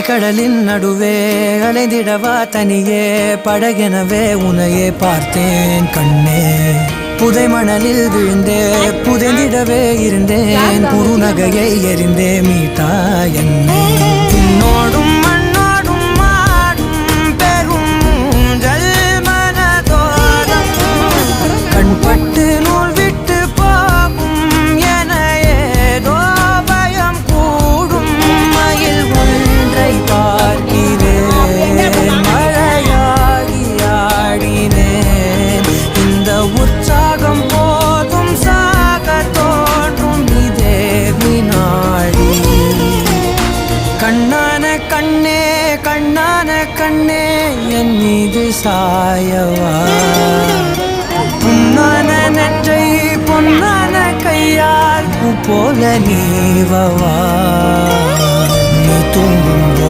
அலைக்கடலின் நடுவே அலைந்திடவா தனியே படகெனவே உன்னையே பார்த்தேன் கண்ணே. புதை மணலில் விழுந்தே புதைந்திடவே இருந்தேன் குறுநகையை எறிந்தே மீட்டா என்னே. உன்னோடும் மண்ணோடும் மாடும் பெரும் ஊஞ்சல் மனதோரம் கண்பட்டு நூல் விட்டு போகும் என ஏதோ பயம் கூடும். மயில் ஒன்றை பார்க்கிறேன் மழையாகி ஆடினேன். இந்த உற்சாகம் போதும் சாக தோன்றும் இதே வினாடி. கண்ணான கண்ணே கண்ணான கண்ணே என் மீது சாயவா. பொன்னான நெற்றை பொன்னான கையால் பூ போல நீவவா. நீ தூங்கும்